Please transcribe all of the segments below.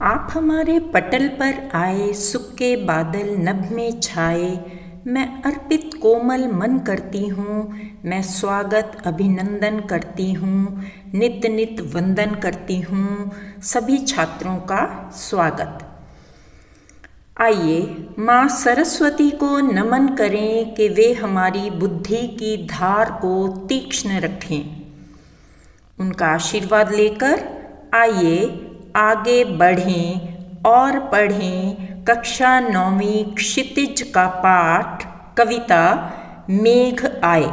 आप हमारे पटल पर आए, सुख के बादल नभ में छाए। मैं अर्पित कोमल मन करती हूँ, मैं स्वागत अभिनंदन करती हूँ, नित नित वंदन करती हूँ सभी छात्रों का स्वागत। आइए माँ सरस्वती को नमन करें कि वे हमारी बुद्धि की धार को तीक्ष्ण रखें। उनका आशीर्वाद लेकर आइए आगे बढ़ें और पढ़ें कक्षा 9वीं क्षितिज का पाठ कविता मेघ आए।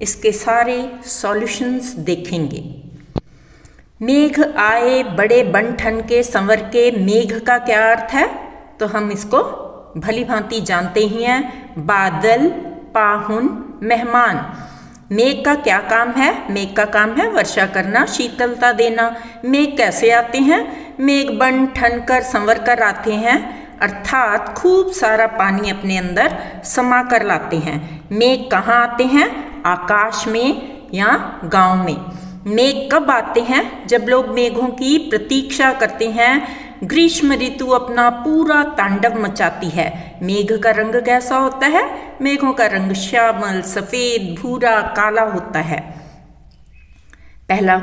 इसके सारे सॉल्यूशंस देखेंगे। मेघ आए बड़े बन ठन के संवर के, मेघ का क्या अर्थ है तो हम इसको भली भांति जानते ही हैं। बादल, पाहुन, मेहमान। मेघ का क्या काम है? मेघ का काम है वर्षा करना, शीतलता देना। मेघ कैसे आते हैं? मेघ बन ठन कर संवर कर आते हैं, अर्थात खूब सारा पानी अपने अंदर समा कर लाते हैं। मेघ कहाँ आते हैं? आकाश में या गांव में। मेघ कब आते हैं? जब लोग मेघों की प्रतीक्षा करते हैं। ग्रीष्म ऋतु अपना पूरा तांडव मचाती है। मेघ का रंग कैसा होता है? मेघों का रंग श्यामल, सफेद, भूरा, काला होता है। पहला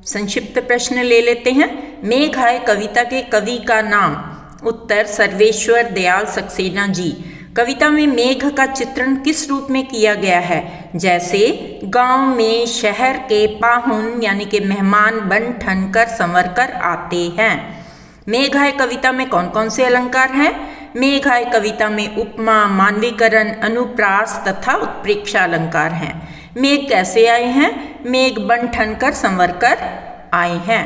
संक्षिप्त प्रश्न ले लेते हैं। मेघ आए कविता के कवि का नाम। उत्तर सर्वेश्वर दयाल सक्सेना जी। कविता में मेघ का चित्रण किस रूप में किया गया है? जैसे गांव में शहर के पाहुन यानी कि मेहमान बन ठन कर संवर कर आते हैं। मेघ आए कविता में कौन कौन से अलंकार हैं? मेघ आए कविता में उपमा, मानवीकरण, अनुप्रास तथा उत्प्रेक्षा अलंकार हैं। मेघ कैसे आए हैं? मेघ बन ठन कर संवर कर आए हैं।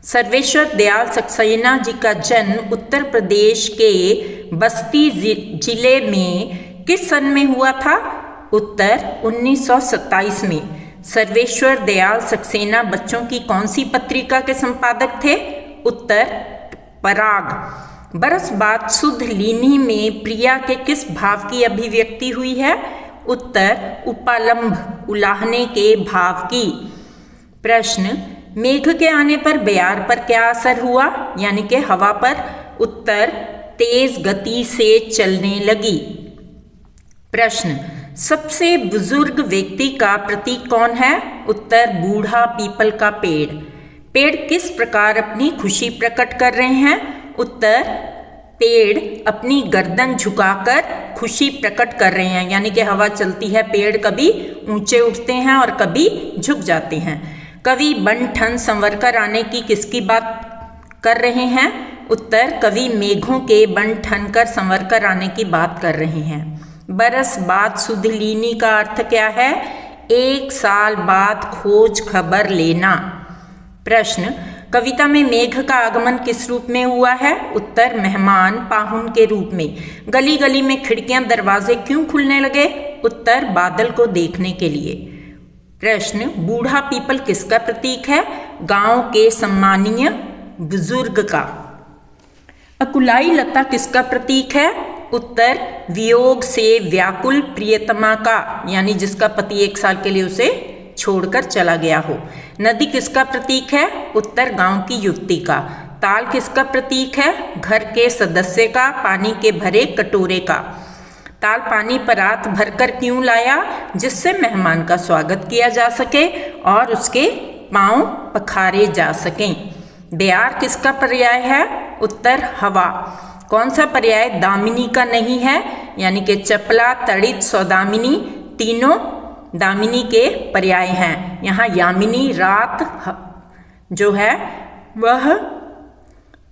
सर्वेश्वर दयाल सक्सेना जी का जन्म उत्तर प्रदेश के बस्ती जिले में किस सन में हुआ था? उत्तर 1927 में। सर्वेश्वर दयाल सक्सेना बच्चों की कौन सी पत्रिका के संपादक थे? उत्तर पराग। बरस बाद शुद्ध लीनी में प्रिया के किस भाव की अभिव्यक्ति हुई है? उत्तर उपालंभ, उलाहने के भाव की। प्रश्न मेघ के आने पर बयार पर क्या असर हुआ यानी कि हवा पर? उत्तर तेज गति से चलने लगी। प्रश्न सबसे बुजुर्ग व्यक्ति का प्रतीक कौन है? उत्तर बूढ़ा पीपल का पेड़। पेड़ किस प्रकार अपनी खुशी प्रकट कर रहे हैं? उत्तर पेड़ अपनी गर्दन झुकाकर खुशी प्रकट कर रहे हैं, यानी कि हवा चलती है, पेड़ कभी ऊंचे उठते हैं और कभी झुक जाते हैं। कवि बन ठन संवर कर आने की किसकी बात कर रहे हैं? उत्तर कवि मेघों के बन ठन कर संवर कर आने की बात कर रहे हैं। बरस बाद शुद्ध लीनी का अर्थ क्या है? एक साल बाद खोज खबर लेना। प्रश्न कविता में मेघ का आगमन किस रूप में हुआ है? उत्तर मेहमान, पाहुन के रूप में। गली गली में खिड़कियां, दरवाजे क्यों खुलने लगे? उत्तर बादल को देखने के लिए। प्रश्न बूढ़ा पीपल किसका प्रतीक है? गांव के सम्मानीय बुजुर्ग का। अकुलाई लता किसका प्रतीक है? उत्तर वियोग से व्याकुल प्रियतमा का, यानी जिसका पति 1 साल के लिए उसे छोड़कर चला गया हो। नदी किसका प्रतीक है? उत्तर गांव की युवती का। ताल किसका प्रतीक है? घर के सदस्य का, पानी के भरे कटोरे का। ताल पानी परात भरकर क्यों लाया? जिससे मेहमान का स्वागत किया जा सके और उसके पांव पखारे जा सकें। बयार किसका पर्याय है? उत्तर हवा। कौन सा पर्याय दामिनी का नहीं है? यानी कि चपला, तड़ित, सौदामिनी तीनों दामिनी के पर्याय हैं। यहाँ यामिनी रात जो है वह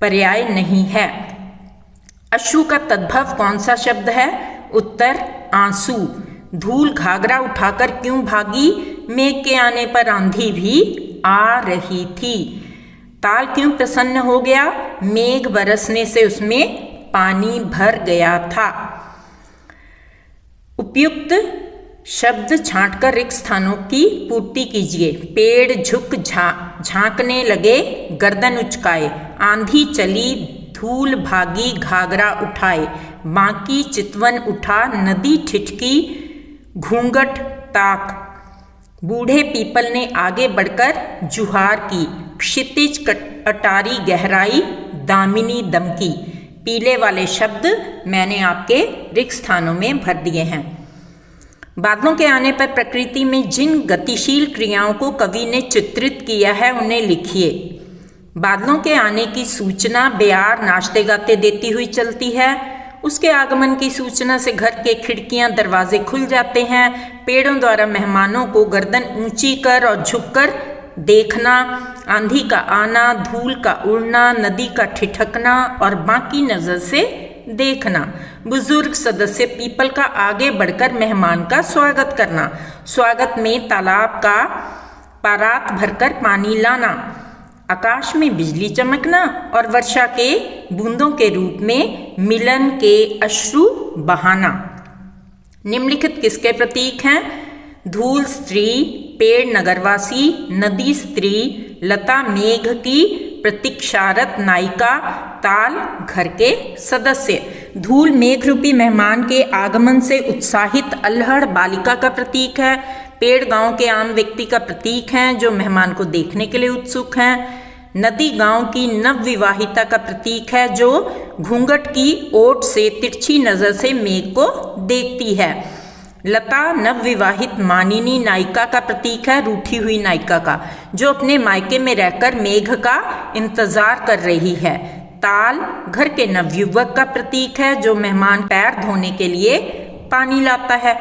पर्याय नहीं है। अश्रु का तद्भव कौन सा शब्द है? उत्तर आंसू। धूल घाघरा उठाकर क्यों भागी? मेघ के आने पर आंधी भी आ रही थी। ताल क्यों प्रसन्न हो गया? मेघ बरसने से उसमें पानी भर गया था। उपयुक्त शब्द छांटकर रिक्त स्थानों की पूर्ति कीजिए। पेड़ झुक झांकने लगे, गर्दन उचकाए। आंधी चली, धूल भागी, घाघरा उठाए। बांकी चितवन उठा, नदी ठिठकी, घूंघट ताक। बूढ़े पीपल ने आगे बढ़कर जुहार की। क्षितिज अटारी गहराई दामिनी दमकी। पीले वाले शब्द मैंने आपके रिक्त स्थानों में भर दिए हैं। बादलों के आने पर प्रकृति में जिन गतिशील क्रियाओं को कवि ने चित्रित किया है उन्हें लिखिए। बादलों के आने की सूचना बेयार नाचते गाते देती हुई चलती है। उसके आगमन की सूचना से घर के खिड़कियां दरवाजे खुल जाते हैं। पेड़ों द्वारा मेहमानों को गर्दन ऊंची कर और झुककर देखना, आंधी का आना, धूल का उड़ना, नदी का ठिठकना और बाकी नजर से देखना। बुजुर्ग सदस्य पीपल का आगे बढ़कर मेहमान का स्वागत करना। स्वागत में तालाब का पारात भरकर पानी लाना, आकाश में बिजली चमकना और वर्षा के बूंदों के रूप में मिलन के अश्रु बहाना। निम्नलिखित किसके प्रतीक हैं? धूल स्त्री, पेड़ नगरवासी, नदी स्त्री, लता मेघ की प्रतीक्षारत नायिका, ताल घर के सदस्य। धूल मेघ रूपी मेहमान के आगमन से उत्साहित अल्हड़ बालिका का प्रतीक है। पेड़ गांव के आम व्यक्ति का प्रतीक है जो मेहमान को देखने के लिए उत्सुक हैं। नदी गांव की नवविवाहिता का प्रतीक है जो घूंघट की ओट से तिरछी नजर से मेघ को देखती है। लता नवविवाहित मानिनी नायिका का प्रतीक है, रूठी हुई नायिका का, जो अपने मायके में रहकर मेघ का इंतजार कर रही है। ताल घर के नवयुवक का प्रतीक है जो मेहमान पैर धोने के लिए पानी लाता है।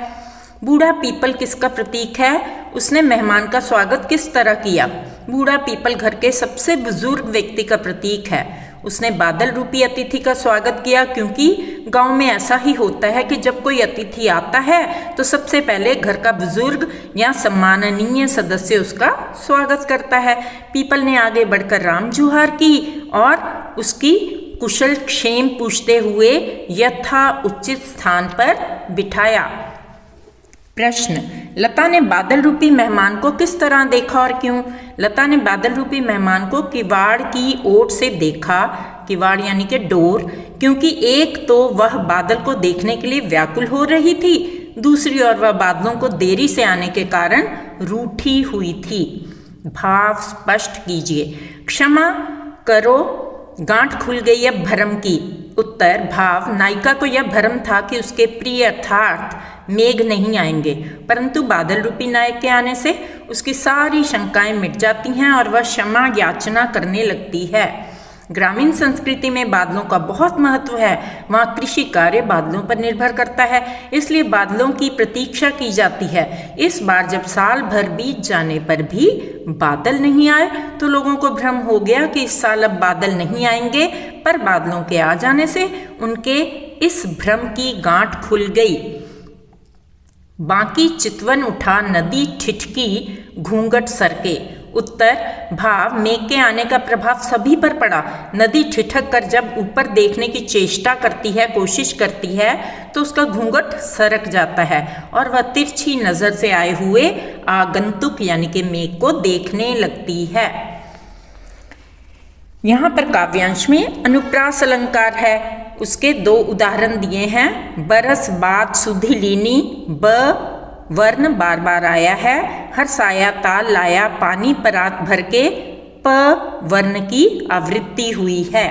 बूढ़ा पीपल किसका प्रतीक है? उसने मेहमान का स्वागत किस तरह किया? बूढ़ा पीपल घर के सबसे बुजुर्ग व्यक्ति का प्रतीक है। उसने बादल रूपी अतिथि का स्वागत किया, क्योंकि गांव में ऐसा ही होता है कि जब कोई अतिथि आता है तो सबसे पहले घर का बुजुर्ग या सम्माननीय सदस्य उसका स्वागत करता है। पीपल ने आगे बढ़कर राम जुहार की और उसकी कुशल क्षेम पूछते हुए यथा उचित स्थान पर बिठाया। प्रश्न: लता ने बादल रूपी मेहमान को किस तरह देखा और क्यों? लता ने बादल रूपी मेहमान को किवाड़ की ओट से देखा, किवाड़ यानी कि डोर, क्योंकि एक तो वह बादल को देखने के लिए व्याकुल हो रही थी, दूसरी ओर वह बादलों को देरी से आने के कारण रूठी हुई थी। भाव स्पष्ट कीजिए। क्षमा करो, गांठ खुल गई अब भरम की। उत्तर: भाव: नायिका को यह भरम था कि उसके प्रिय अर्थात मेघ नहीं आएंगे, परंतु बादल रूपी नायक के आने से उसकी सारी शंकाएं मिट जाती हैं और वह क्षमा याचना करने लगती है। ग्रामीण संस्कृति में बादलों का बहुत महत्व है। वहाँ कृषि कार्य बादलों पर निर्भर करता है, इसलिए बादलों की प्रतीक्षा की जाती है। इस बार जब साल भर बीत जाने पर भी बादल नहीं आए तो लोगों को भ्रम हो गया कि इस साल अब बादल नहीं आएंगे, पर बादलों के आ जाने से उनके इस भ्रम की गांठ खुल गई। बाकी चितवन उठा, नदी ठिठकी, घूंघट सरके। उत्तर: भाव: मेघ के आने का प्रभाव सभी पर पड़ा। नदी ठिठक कर जब ऊपर देखने की चेष्टा करती है, कोशिश करती है, तो उसका घूंघट सरक जाता है और वह तिरछी नजर से आए हुए आगंतुक यानी कि मेघ को देखने लगती है। यहाँ पर काव्यांश में अनुप्रास अलंकार है, उसके दो उदाहरण दिए हैं। बरस बाद सुधि लीनी, ब वर्ण बार बार आया है। हर साया ताल लाया, पानी परात भर के, प वर्ण की आवृत्ति हुई है।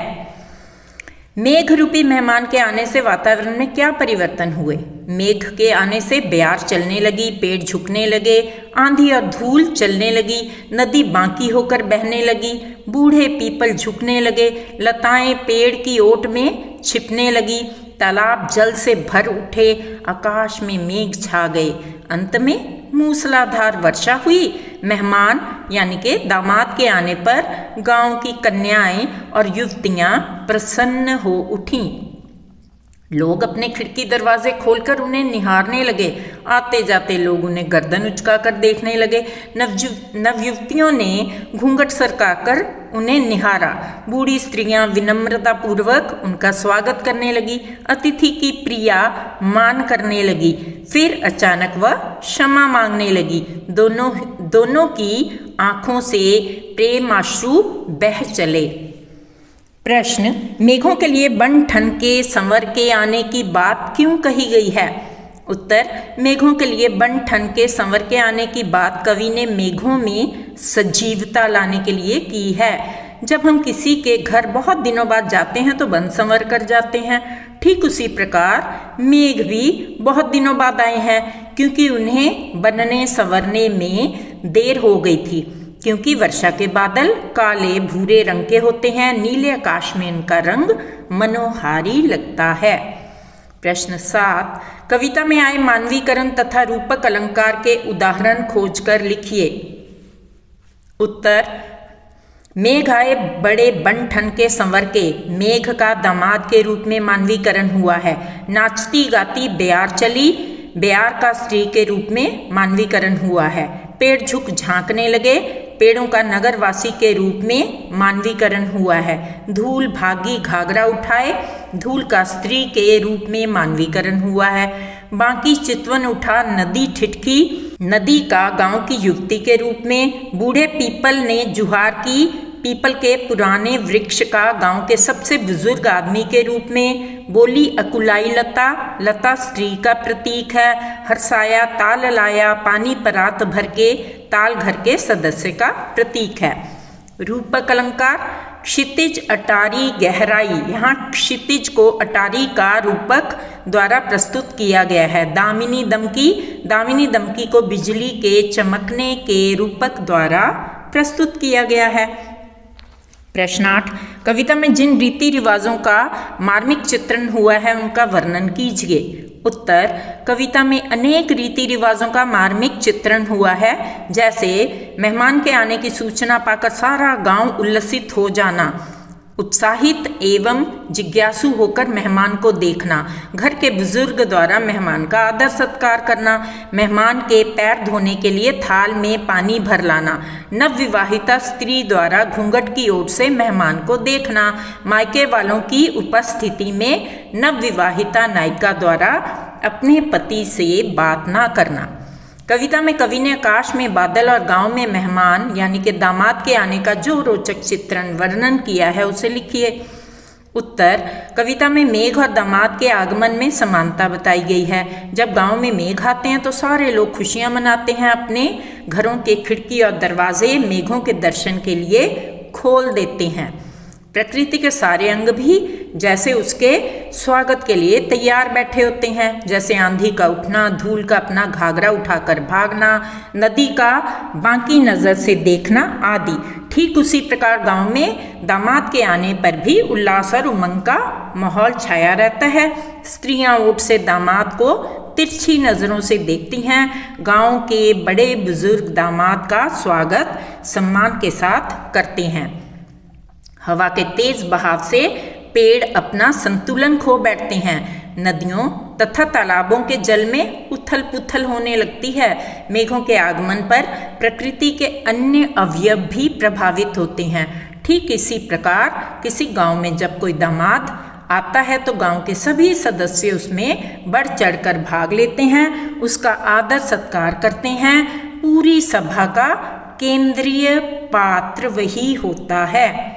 मेघ रूपी मेहमान के आने से वातावरण में क्या परिवर्तन हुए? मेघ के आने से ब्यार चलने लगी, पेड़ झुकने लगे, आंधी और धूल चलने लगी, नदी बांकी होकर बहने लगी, बूढ़े पीपल झुकने लगे, लताएं पेड़ की ओट में छिपने लगी, तालाब जल से भर उठे, आकाश में मेघ छा गए, अंत में मूसलाधार वर्षा हुई। मेहमान यानी के दामाद के आने पर गांव की कन्याएं और युवतियां प्रसन्न हो उठीं। लोग अपने खिड़की दरवाजे खोलकर उन्हें निहारने लगे। आते जाते लोग उन्हें गर्दन उचकाकर देखने लगे। नवयुवतियों ने घूंघट सरकाकर उन्हें निहारा। बूढ़ी स्त्रियां विनम्रतापूर्वक उनका स्वागत करने लगी। अतिथि की प्रिया मान करने लगी। फिर अचानक वह क्षमा मांगने लगी। दोनों की आंखों से प्रेमाश्रु बह चले। प्रश्न: मेघों के लिए बन ठन के संवर के आने की बात क्यों कही गई है? उत्तर: मेघों के लिए बन ठन के संवर के आने की बात कवि ने मेघों में सजीवता लाने के लिए की है। जब हम किसी के घर बहुत दिनों बाद जाते हैं तो बन संवर कर जाते हैं। ठीक उसी प्रकार मेघ भी बहुत दिनों बाद आए हैं, क्योंकि उन्हें बनने संवरने में देर हो गई थी, क्योंकि वर्षा के बादल काले भूरे रंग के होते हैं, नीले आकाश में इनका रंग मनोहारी लगता है। प्रश्न 7, कविता में आए मानवीकरण तथा रूपक अलंकार के उदाहरण खोजकर लिखिए। उत्तर, मेघ आए बड़े बन ठन के संवर के, मेघ का दामाद के रूप में मानवीकरण हुआ है। नाचती गाती बेयार चली, बेयार का स्त्री के रूप में मानवीकरण हुआ है। पेड़ झुक झांकने लगे, पेड़ों का नगरवासी के रूप में मानवीकरण हुआ है। धूल भागी घाघरा उठाए, धूल का स्त्री के रूप में मानवीकरण हुआ है। बाकी चितवन उठा नदी ठिठकी, नदी का गांव की युवती के रूप में। बूढ़े पीपल ने जुहार की, पीपल के पुराने वृक्ष का गांव के सबसे बुजुर्ग आदमी के रूप में। बोली अकुलाई लता, लता स्त्री का प्रतीक है। हर्षाया ताल लाया, पानी परात भर के, ताल घर के सदस्य का प्रतीक है। रूपक अलंकार, क्षितिज अटारी गहराई, यहाँ क्षितिज को अटारी का रूपक द्वारा प्रस्तुत किया गया है। दामिनी दमकी, दामिनी दमकी को बिजली के चमकने के रूपक द्वारा प्रस्तुत किया गया है। प्रश्न 8, कविता में जिन रीति रिवाजों का मार्मिक चित्रण हुआ है उनका वर्णन कीजिए। उत्तर, कविता में अनेक रीति रिवाजों का मार्मिक चित्रण हुआ है, जैसे मेहमान के आने की सूचना पाकर सारा गांव उल्लसित हो जाना, उत्साहित एवं जिज्ञासु होकर मेहमान को देखना, घर के बुजुर्ग द्वारा मेहमान का आदर सत्कार करना, मेहमान के पैर धोने के लिए थाल में पानी भर लाना, नवविवाहिता स्त्री द्वारा घूंघट की ओर से मेहमान को देखना, मायके वालों की उपस्थिति में नवविवाहिता नायिका द्वारा अपने पति से बात ना करना। कविता में कवि ने आकाश में बादल और गांव में मेहमान यानी कि दामाद के आने का जो रोचक चित्रण वर्णन किया है उसे लिखिए। उत्तर, कविता में मेघ और दामाद के आगमन में समानता बताई गई है। जब गांव में मेघ आते हैं तो सारे लोग खुशियां मनाते हैं, अपने घरों के खिड़की और दरवाजे मेघों के दर्शन के लिए खोल देते हैं। प्रकृति के सारे अंग भी जैसे उसके स्वागत के लिए तैयार बैठे होते हैं, जैसे आंधी का उठना, धूल का अपना घाघरा उठाकर भागना, नदी का बाकी नजर से देखना आदि। ठीक उसी प्रकार गांव में दामाद के आने पर भी उल्लास और उमंग का माहौल छाया रहता है। स्त्रियां ओट से दामाद को तिरछी नजरों से देखती हैं। गांव के बड़े बुजुर्ग दामाद का स्वागत सम्मान के साथ करते हैं। हवा के तेज बहाव से पेड़ अपना संतुलन खो बैठते हैं। नदियों तथा तालाबों के जल में उथल पुथल होने लगती है। मेघों के आगमन पर प्रकृति के अन्य अवयव भी प्रभावित होते हैं। ठीक इसी प्रकार किसी गांव में जब कोई दामाद आता है तो गांव के सभी सदस्य उसमें बढ़ चढ़कर भाग लेते हैं, उसका आदर सत्कार करते हैं। पूरी सभा का केंद्रीय पात्र वही होता है।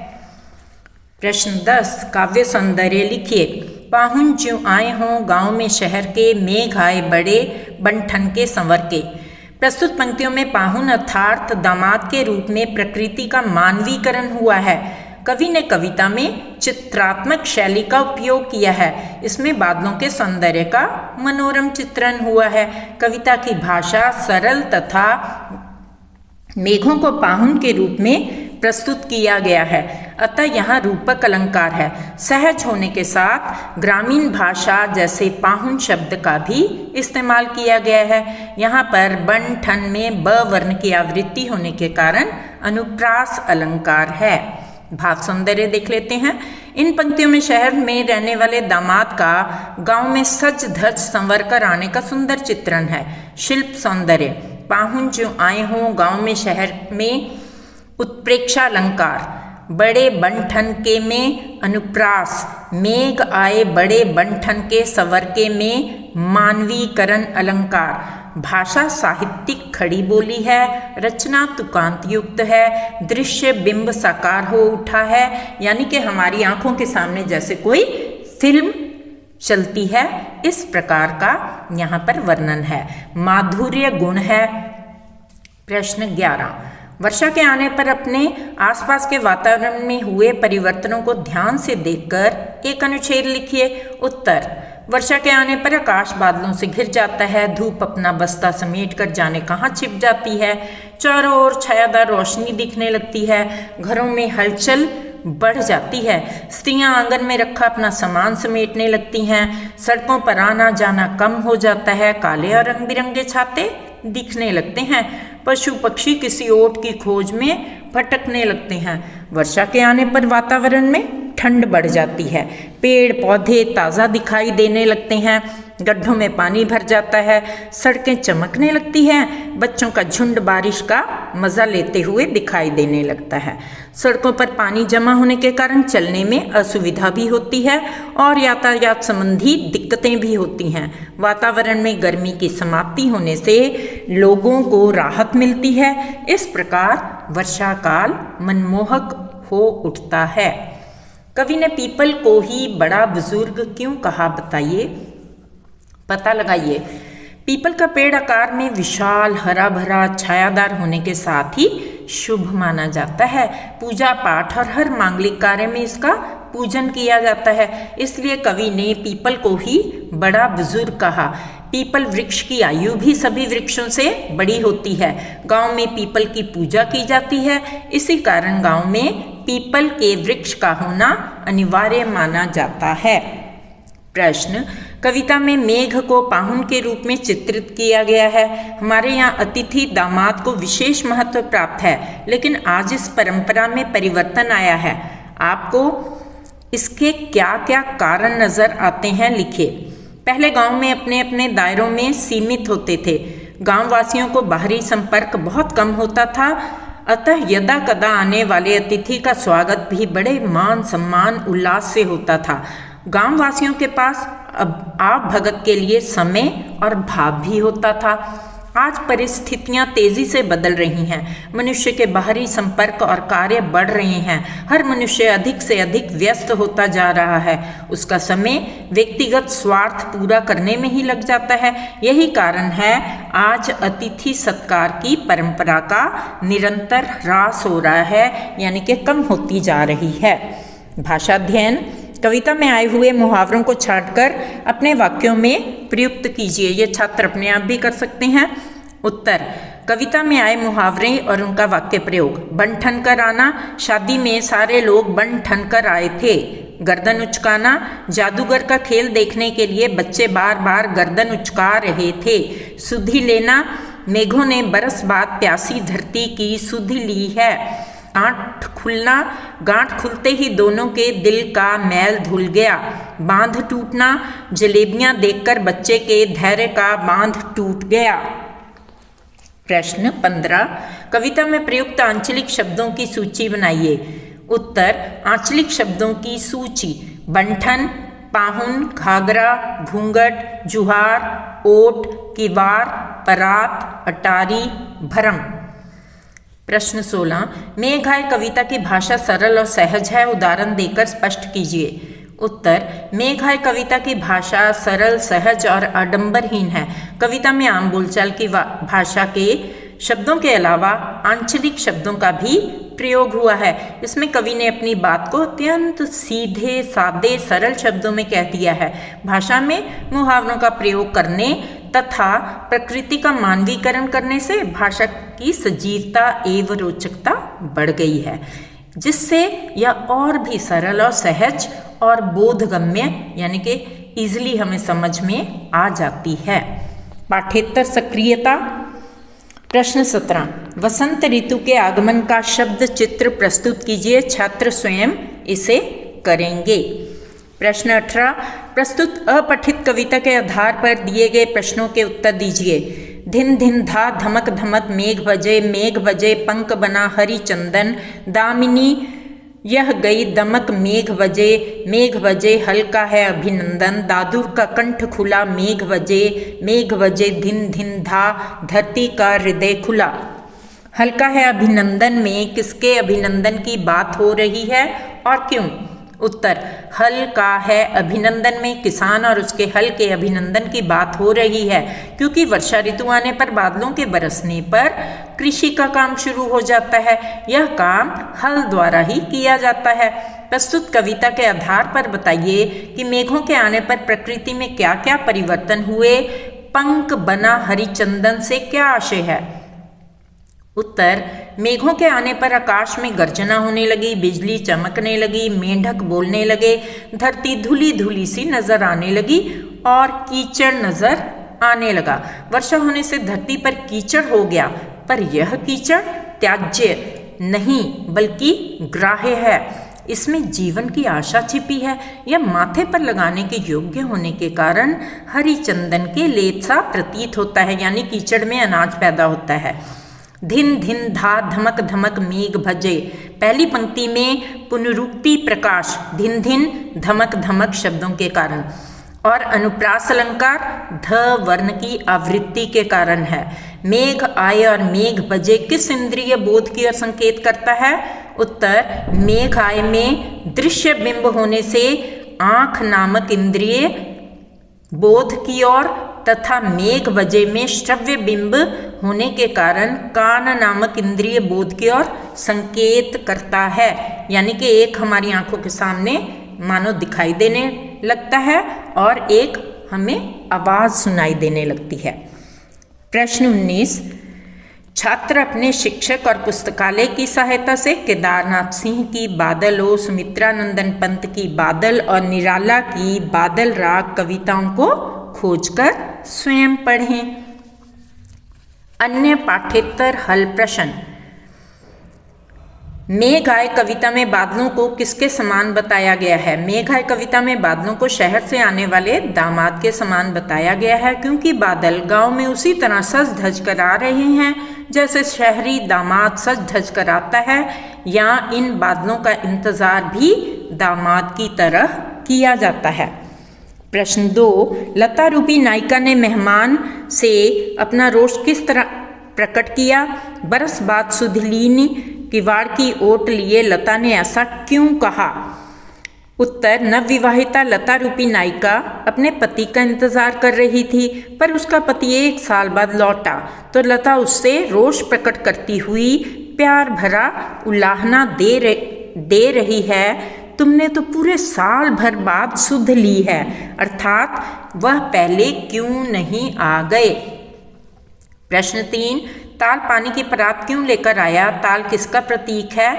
प्रश्न 10, काव्य सौंदर्य लिखिए। पाहुन ज्यों आए हों गांव में शहर के, मेघ आए बड़े बन ठन के संवर के। प्रस्तुत पंक्तियों में पाहुन अर्थात दामाद के रूप में प्रकृति का मानवीकरण हुआ है। कवि ने कविता में चित्रात्मक शैली का उपयोग किया है। इसमें बादलों के सौंदर्य का मनोरम चित्रण हुआ है। कविता की भाषा सरल तथा मेघों को पाहुन के रूप में प्रस्तुत किया गया है, अतः यहाँ रूपक अलंकार है। सहज होने के साथ ग्रामीण भाषा जैसे पाहुन शब्द का भी इस्तेमाल किया गया है। यहाँ पर बन ठन में ब वर्ण की आवृत्ति होने के कारण अनुप्रास अलंकार है। भाव सौंदर्य देख लेते हैं। इन पंक्तियों में शहर में रहने वाले दामाद का गांव में सज धज संवर कर आने का सुंदर चित्रण है। शिल्प सौंदर्य, पाहुन जो आए हों गांव में शहर में उत्प्रेक्षा अलंकार, बड़े बन-ठन के में अनुप्रास, मेघ आए बड़े बन-ठन के संवर के में मानवीकरण अलंकार। भाषा साहित्यिक खड़ी बोली है, रचना तुकांत युक्त है, दृश्य बिंब साकार हो उठा है, यानी कि हमारी आंखों के सामने जैसे कोई फिल्म चलती है, इस प्रकार का यहाँ पर वर्णन है। माधुर्य गुण है। प्रश्न 11, वर्षा के आने पर अपने आसपास के वातावरण में हुए परिवर्तनों को ध्यान से देखकर एक अनुच्छेद लिखिए। उत्तर, वर्षा के आने पर आकाश बादलों से घिर जाता है, धूप अपना बस्ता समेट कर जाने कहाँ छिप जाती है, चारों ओर छायादार रोशनी दिखने लगती है, घरों में हलचल बढ़ जाती है, स्त्रियां आंगन में रखा अपना सामान समेटने लगती हैं, सड़कों पर आना जाना कम हो जाता है, काले और रंग बिरंगे छाते दिखने लगते हैं, पशु पक्षी किसी ओट की खोज में भटकने लगते हैं। वर्षा के आने पर वातावरण में ठंड बढ़ जाती है, पेड़ पौधे ताज़ा दिखाई देने लगते हैं, गड्ढों में पानी भर जाता है, सड़कें चमकने लगती हैं, बच्चों का झुंड बारिश का मज़ा लेते हुए दिखाई देने लगता है। सड़कों पर पानी जमा होने के कारण चलने में असुविधा भी होती है और यातायात संबंधी दिक्कतें भी होती हैं। वातावरण में गर्मी की समाप्ति होने से लोगों को राहत मिलती है। इस प्रकार वर्षा काल मनमोहक हो उठता है। कवि ने पीपल को ही बड़ा बुजुर्ग क्यों कहा, बताइए, पता लगाइए। पीपल का पेड़ आकार में विशाल, हरा भरा, छायादार होने के साथ ही शुभ माना जाता है। पूजा पाठ और हर मांगलिक कार्य में इसका पूजन किया जाता है, इसलिए कवि ने पीपल को ही बड़ा बुजुर्ग कहा। पीपल वृक्ष की आयु भी सभी वृक्षों से बड़ी होती है। गांव में पीपल की पूजा की जाती है, इसी कारण गांव में पीपल के वृक्ष का होना अनिवार्य माना जाता है। प्रश्न, कविता में मेघ को पाहुन के रूप में चित्रित किया गया है। हमारे यहाँ अतिथि दामाद को विशेष महत्व प्राप्त है, लेकिन आज इस परंपरा में परिवर्तन आया है। आपको इसके क्या क्या कारण नजर आते हैं, लिखिए। पहले गांव में अपने अपने दायरों में सीमित होते थे। गांव वासियों को बाहरी संपर्क बहुत कम होता था, अतः यदा कदा आने वाले अतिथि का स्वागत भी बड़े मान सम्मान उल्लास से होता था। गांव वासियों के पास अब आप भगत के लिए समय और भाव भी होता था। आज परिस्थितियां तेजी से बदल रही हैं, मनुष्य के बाहरी संपर्क और कार्य बढ़ रहे हैं, हर मनुष्य अधिक से अधिक व्यस्त होता जा रहा है, उसका समय व्यक्तिगत स्वार्थ पूरा करने में ही लग जाता है। यही कारण है आज अतिथि सत्कार की परंपरा का निरंतर ह्रास हो रहा है, यानी कि कम होती जा रही है। भाषा अध्ययन, कविता में आए हुए मुहावरों को छांटकर अपने वाक्यों में प्रयुक्त कीजिए। ये छात्र अपने आप भी कर सकते हैं। उत्तर, कविता में आए मुहावरे और उनका वाक्य प्रयोग। बन ठन कर आना, शादी में सारे लोग बन ठन कर आए थे। गर्दन उचकाना, जादूगर का खेल देखने के लिए बच्चे बार बार गर्दन उचका रहे थे। सुधि लेना, मेघों ने बरस बाद प्यासी धरती की सुधि ली है। गांठ खुलना, गांठ खुलते ही दोनों के दिल का मैल धुल गया। बांध टूटना, जलेबियां देखकर बच्चे के धैर्य का बांध टूट गया। प्रश्न 15, कविता में प्रयुक्त आंचलिक शब्दों की सूची बनाइए। उत्तर, आंचलिक शब्दों की सूची। बंठन, पाहुन, घाघरा, घूंघट, जुहार, ओट, किवार, परात, अटारी, भरम। प्रश्न 16, मेघ आए कविता की भाषा सरल और सहज है, उदाहरण देकर स्पष्ट कीजिए। उत्तर, मेघ आए कविता की भाषा सरल, सहज और आडंबरहीन है। कविता में आम बोलचाल की भाषा के शब्दों के अलावा आंचलिक शब्दों का भी प्रयोग हुआ है। इसमें कवि ने अपनी बात को अत्यंत सीधे सादे सरल शब्दों में कह दिया है। भाषा में मुहावरों का प्रयोग करने तथा प्रकृति का मानवीकरण करने से भाषा की सजीवता एवं रोचकता बढ़ गई है, जिससे यह और भी सरल और सहज और बोधगम्य यानी कि इजिली हमें समझ में आ जाती है। पाठ्येतर सक्रियता। प्रश्न 17, वसंत ऋतु के आगमन का शब्द चित्र प्रस्तुत कीजिए। छात्र स्वयं इसे करेंगे। प्रश्न 18, प्रस्तुत अपठित कविता के आधार पर दिए गए प्रश्नों के उत्तर दीजिए। धिन धिन धा धमक धमक मेघ बजे पंख बना हरि चंदन। दामिनी यह गई दमक मेघ बजे हल्का है अभिनंदन। दादुर का कंठ खुला मेघ बजे धिन धिन धा धरती का हृदय खुला। हल्का है अभिनंदन में किसके अभिनंदन की बात हो रही है और क्यों? उत्तर, हल का है अभिनंदन में किसान और उसके हल के अभिनंदन की बात हो रही है, क्योंकि वर्षा ऋतु आने पर बादलों के बरसने पर कृषि का काम शुरू हो जाता है। यह काम हल द्वारा ही किया जाता है। प्रस्तुत कविता के आधार पर बताइए कि मेघों के आने पर प्रकृति में क्या क्या परिवर्तन हुए। पंख बना हरिचंदन से क्या आशय है। उत्तर, मेघों के आने पर आकाश में गर्जना होने लगी, बिजली चमकने लगी, मेंढक बोलने लगे, धरती धुली धुली सी नजर आने लगी और कीचड़ नजर आने लगा। वर्षा होने से धरती पर कीचड़ हो गया, पर यह कीचड़ त्याज्य नहीं बल्कि ग्राह्य है। इसमें जीवन की आशा छिपी है। यह माथे पर लगाने के योग्य होने के कारण हरी चंदन के लेप सा प्रतीत होता है, यानी कीचड़ में अनाज पैदा होता है। धिन धिन धा धमक धमक मेघ भजे। पहली पंक्ति में पुनरुक्ति प्रकाश धिन धिन धमक धमक शब्दों के कारण और अनुप्रास अलंकार ध वर्ण की आवृत्ति के कारण है। मेघ आए और मेघ बजे किस इंद्रिय बोध की ओर संकेत करता है। उत्तर, मेघ आए में दृश्य बिंब होने से आंख नामक इंद्रिय बोध की ओर तथा मेघ बजे में श्रव्य बिंब होने के कारण कान नामक इंद्रिय बोध की ओर संकेत करता है, यानी कि एक हमारी आंखों के सामने मानो दिखाई देने लगता है और एक हमें आवाज सुनाई देने लगती है। प्रश्न 19, छात्र अपने शिक्षक और पुस्तकालय की सहायता से केदारनाथ सिंह की बादल ओ, सुमित्रा नंदन पंत की बादल और निराला की बादल राग कविताओं को खोजकर स्वयं पढ़ें। अन्य पाठ्येतर हल प्रश्न। मेघ आए कविता में बादलों को किसके समान बताया गया है। मेघ आए कविता में बादलों को शहर से आने वाले दामाद के समान बताया गया है, क्योंकि बादल गांव में उसी तरह सज धज कर आ रहे हैं जैसे शहरी दामाद सज धज कर आता है, या इन बादलों का इंतजार भी दामाद की तरह किया जाता है। प्रश्न 2, लता रूपी नायिका ने मेहमान से अपना रोष किस तरह प्रकट किया। बरस बाद सुधलीनी किवाड़ की ओट लिए लता ने ऐसा क्यों कहा। उत्तर, नवविवाहिता लता रूपी नायिका अपने पति का इंतजार कर रही थी, पर उसका पति 1 साल बाद लौटा तो लता उससे रोष प्रकट करती हुई प्यार भरा उलाहना दे रही है, तुमने तो पूरे साल भर बाद सुध ली है, अर्थात वह पहले क्यों नहीं आ गए। प्रश्न 3, ताल पानी की परात क्यों लेकर आया। ताल किसका प्रतीक है।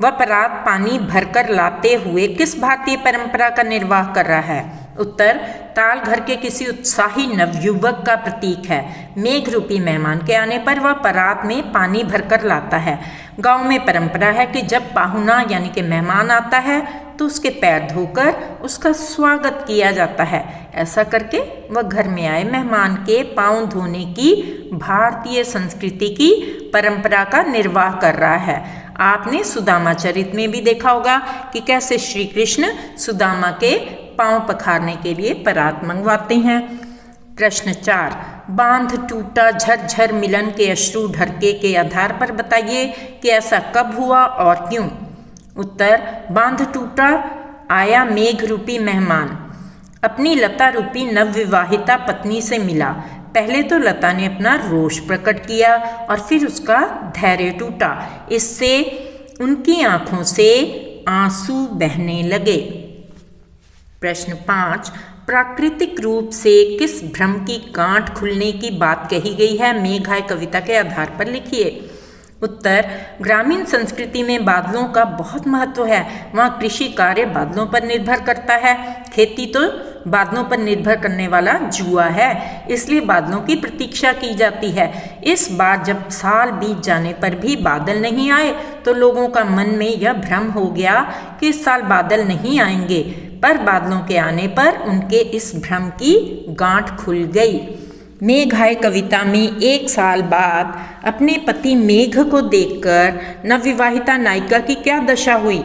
वह परात पानी भरकर लाते हुए किस भारतीय परंपरा का निर्वाह कर रहा है। उत्तर, ताल घर के किसी उत्साही नवयुवक का प्रतीक है। मेघ रूपी मेहमान के आने पर वह परात में पानी भरकर लाता है। गांव में परंपरा है कि जब पाहुना यानी कि मेहमान आता है तो उसके पैर धोकर उसका स्वागत किया जाता है। ऐसा करके वह घर में आए मेहमान के पांव धोने की भारतीय संस्कृति की परंपरा का निर्वाह कर रहा है। आपने सुदामा चरित में भी देखा होगा कि कैसे श्री कृष्ण सुदामा के पांव पखारने के लिए परात मंगवाते हैं। प्रश्न 4, बांध टूटा झरझर मिलन के अश्रु ढरके के आधार पर बताइए कि ऐसा कब हुआ और क्यों। उत्तर, बांध टूटा आया मेघ रूपी मेहमान अपनी लता रूपी नवविवाहिता पत्नी से मिला। पहले तो लता ने अपना रोष प्रकट किया और फिर उसका धैर्य टूटा। इससे उनकी आंखों से आंसू बहने लगे। प्रश्न 5, प्राकृतिक रूप से किस भ्रम की गांठ खुलने की बात कही गई है। मेघ आए कविता के आधार पर लिखिए। उत्तर, ग्रामीण संस्कृति में बादलों का बहुत महत्व है। वहाँ कृषि कार्य बादलों पर निर्भर करता है। खेती तो बादलों पर निर्भर करने वाला जुआ है, इसलिए बादलों की प्रतीक्षा की जाती है। इस बार जब साल बीत जाने पर भी बादल नहीं आए तो लोगों का मन में यह भ्रम हो गया कि इस साल बादल नहीं आएंगे, पर बादलों के आने पर उनके इस भ्रम की गांठ खुल गई। मेघ आए कविता में 1 साल बाद अपने पति मेघ को देखकर नवविवाहिता नायिका की क्या दशा हुई।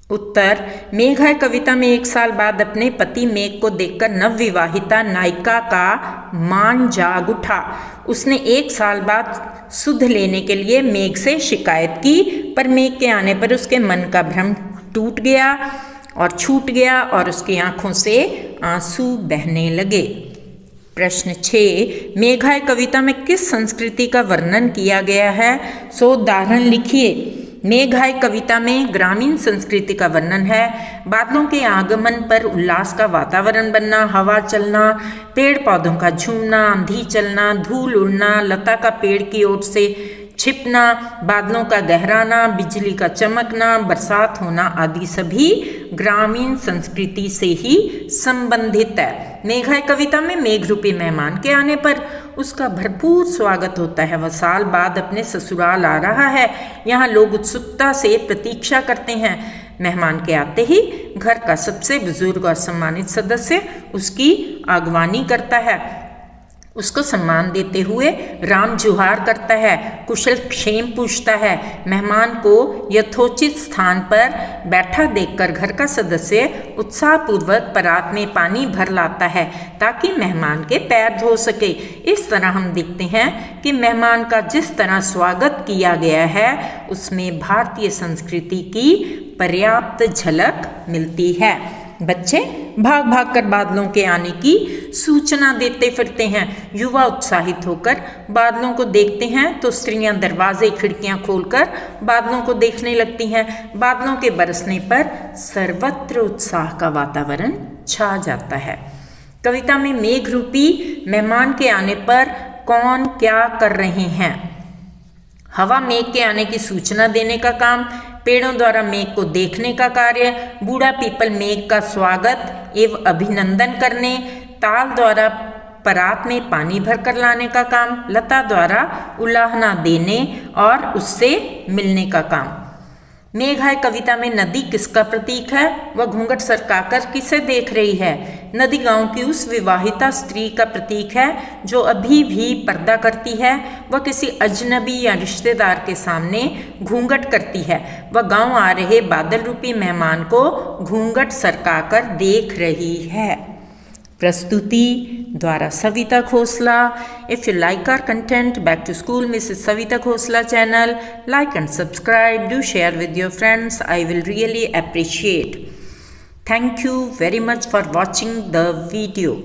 उत्तर, मेघ आए कविता में 1 साल बाद अपने पति मेघ को देखकर नवविवाहिता नायिका का मान जाग उठा। उसने 1 साल बाद सुध लेने के लिए मेघ से शिकायत की, पर मेघ के आने पर उसके मन का भ्रम टूट गया और छूट गया और उसकी आंखों से आंसू बहने लगे। प्रश्न 6, मेघाय कविता में किस संस्कृति का वर्णन किया गया है? सो उदाहरण लिखिए। मेघाय कविता में ग्रामीण संस्कृति का वर्णन है। बादलों के आगमन पर उल्लास का वातावरण बनना, हवा चलना, पेड़ पौधों का झूमना, आंधी चलना, धूल उड़ना, लता का पेड़ की ओर से छिपना, बादलों का गहराना, बिजली का चमकना, बरसात होना आदि सभी ग्रामीण संस्कृति से ही संबंधित है। मेघाय कविता में मेघ रूपी मेहमान के आने पर उसका भरपूर स्वागत होता है। वह साल बाद अपने ससुराल आ रहा है। यहाँ लोग उत्सुकता से प्रतीक्षा करते हैं। मेहमान के आते ही घर का सबसे बुजुर्ग और सम्मानित सदस्य उसकी आगवानी करता है। उसको सम्मान देते हुए राम जुहार करता है, कुशल क्षेम पूछता है। मेहमान को यथोचित स्थान पर बैठा देखकर घर का सदस्य उत्साहपूर्वक परात में पानी भर लाता है ताकि मेहमान के पैर धो सके। इस तरह हम देखते हैं कि मेहमान का जिस तरह स्वागत किया गया है उसमें भारतीय संस्कृति की पर्याप्त झलक मिलती है। बच्चे भाग भाग कर बादलों के आने की सूचना देते फिरते हैं। युवा उत्साहित होकर बादलों को देखते हैं तो स्त्रियां दरवाजे खिड़कियां खोलकर बादलों को देखने लगती हैं। बादलों के बरसने पर सर्वत्र उत्साह का वातावरण छा जाता है। कविता में मेघ रूपी मेहमान के आने पर कौन क्या कर रहे हैं? हवा मेघ के आने की सूचना देने का काम, पेड़ों द्वारा मेघ को देखने का कार्य, बूढ़ा पीपल मेघ का स्वागत एवं अभिनंदन करने, ताल द्वारा परात में पानी भर कर लाने का काम, लता द्वारा उलाहना देने और उससे मिलने का काम। मेघाय कविता में नदी किसका प्रतीक है? वह घूंघट सरकाकर किसे देख रही है? नदी गांव की उस विवाहिता स्त्री का प्रतीक है जो अभी भी पर्दा करती है। वह किसी अजनबी या रिश्तेदार के सामने घूंघट करती है। वह गांव आ रहे बादल रूपी मेहमान को घूंघट सरकाकर देख रही है। प्रस्तुति द्वारा Savita Khosla. If you like our content, Back to School Mrs. Savita Khosla channel, like and subscribe. Do share with your friends. I will really appreciate. Thank you very much for watching the video.